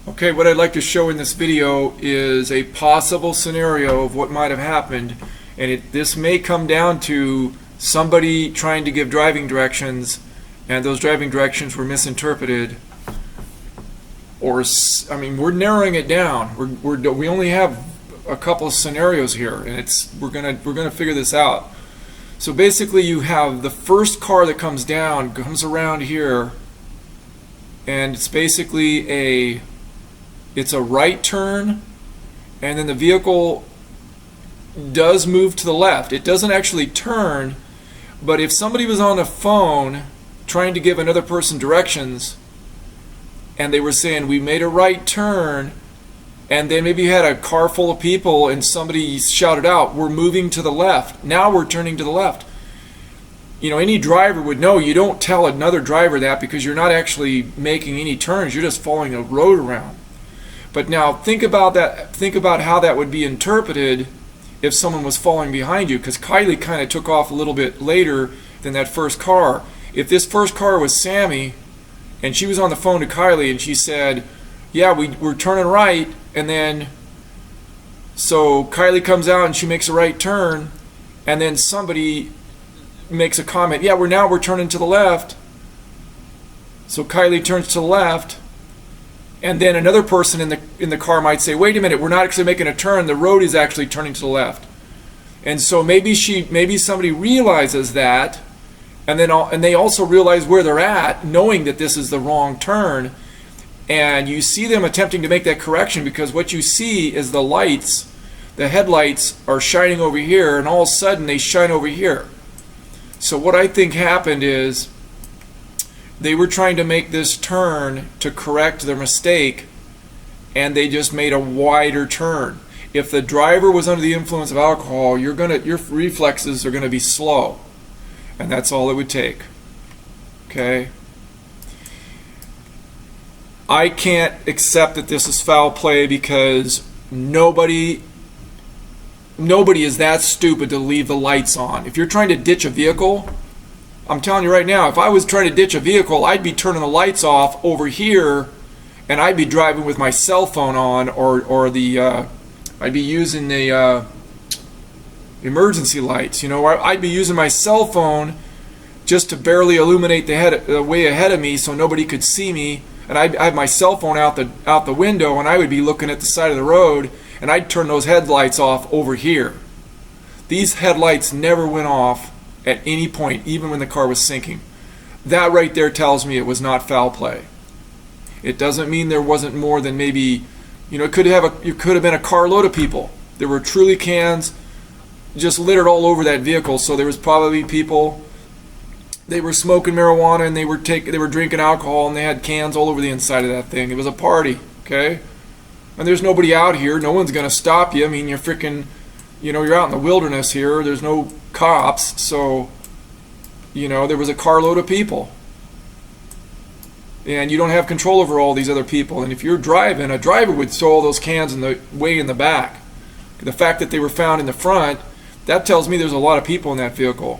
Okay, what I'd like to show in this video is a possible scenario of what might have happened, and this may come down to somebody trying to give driving directions and those driving directions were misinterpreted, or we're narrowing it down. We only have a couple of scenarios here, and we're gonna figure this out. So basically, you have the first car that comes around here, and it's basically it's a right turn, and then the vehicle does move to the left. It doesn't actually turn, but if somebody was on a phone trying to give another person directions and they were saying we made a right turn, and then maybe you had a car full of people and somebody shouted out, we're moving to the left, now we're turning to the left. You know, any driver would know you don't tell another driver that, because you're not actually making any turns, you're just following a road around. But now think about that. Think about how that would be interpreted if someone was following behind you, because Kiely kind of took off a little bit later than that first car. If this first car was Sammy and she was on the phone to Kiely and she said, yeah, we're turning right, and then so Kiely comes out and she makes a right turn, and then somebody makes a comment, yeah, we're turning to the left. So Kiely turns to the left, and then another person in the car might say, wait a minute, we're not actually making a turn, the road is actually turning to the left. And so maybe somebody realizes that, and they also realize where they're at, knowing that this is the wrong turn, and you see them attempting to make that correction, because what you see is the headlights are shining over here, and all of a sudden they shine over here. So what I think happened is they were trying to make this turn to correct their mistake, and they just made a wider turn. If the driver was under the influence of alcohol, your reflexes are going to be slow, and that's all it would take. Okay? I can't accept that this is foul play, because nobody is that stupid to leave the lights on. If you're trying to ditch a vehicle, I'm telling you right now, if I was trying to ditch a vehicle, I'd be turning the lights off over here, and I'd be driving with my cell phone on, or I'd be using the emergency lights. You know, I'd be using my cell phone just to barely illuminate the way ahead of me, so nobody could see me, and I have my cell phone out the window, and I would be looking at the side of the road, and I'd turn those headlights off over here. These headlights never went off at any point, even when the car was sinking. That right there tells me it was not foul play. It doesn't mean there wasn't more than maybe, you know, it could have been a carload of people. There were truly cans just littered all over that vehicle, so there was probably people, they were smoking marijuana, and they were drinking alcohol, and they had cans all over the inside of that thing. It was a party, okay? And there's nobody out here. No one's going to stop you. I mean, you're freaking, you know, you're out in the wilderness here. There's no cops, so, you know, there was a carload of people. And you don't have control over all these other people. And if you're driving, a driver would throw all those cans way in the back. The fact that they were found in the front, that tells me there's a lot of people in that vehicle.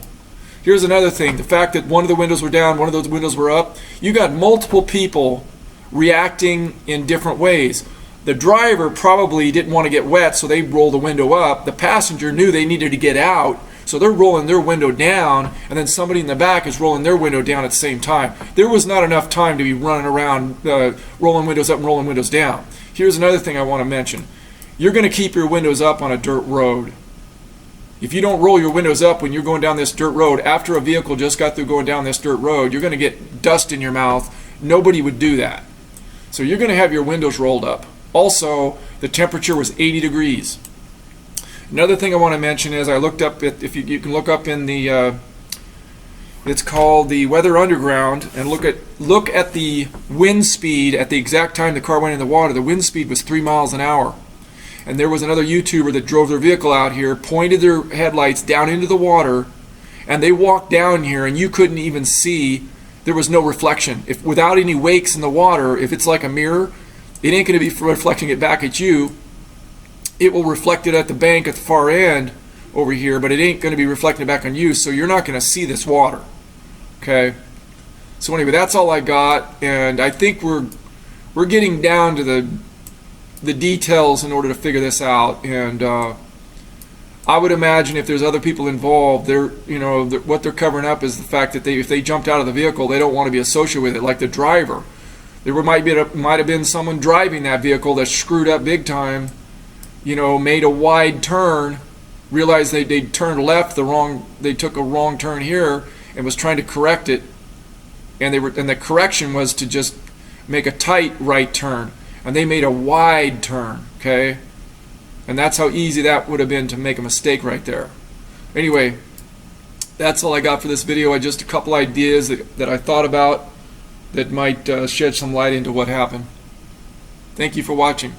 Here's another thing. The fact that one of the windows were down, one of those windows were up, you got multiple people reacting in different ways. The driver probably didn't want to get wet, so they rolled the window up. The passenger knew they needed to get out, so they're rolling their window down, and then somebody in the back is rolling their window down at the same time. There was not enough time to be running around rolling windows up and rolling windows down. Here's another thing I want to mention. You're going to keep your windows up on a dirt road. If you don't roll your windows up when you're going down this dirt road, after a vehicle just got through going down this dirt road, you're going to get dust in your mouth. Nobody would do that. So you're going to have your windows rolled up. Also, the temperature was 80 degrees. Another thing I want to mention is I looked up at, if you can look up in the, it's called the Weather Underground, and look at the wind speed at the exact time the car went in the water. The wind speed was 3 miles an hour. And there was another YouTuber that drove their vehicle out here, pointed their headlights down into the water, and they walked down here, and you couldn't even see. There was no reflection. If without any wakes in the water, if it's like a mirror, it ain't going to be reflecting it back at you. It will reflect it at the bank at the far end over here, but it ain't going to be reflecting it back on you, so you're not going to see this water. Okay? So anyway, that's all I got, and I think we're we're getting down to the details in order to figure this out. And I would imagine if there's other people involved, what they're covering up is the fact that if they jumped out of the vehicle, they don't want to be associated with it, like the driver. There might have been someone driving that vehicle that screwed up big time, made a wide turn, realized they turned left they took a wrong turn here and was trying to correct it, and the correction was to just make a tight right turn, and they made a wide turn, okay? And that's how easy that would have been to make a mistake right there. Anyway, that's all I got for this video. Just a couple ideas that I thought about that might shed some light into what happened. Thank you for watching.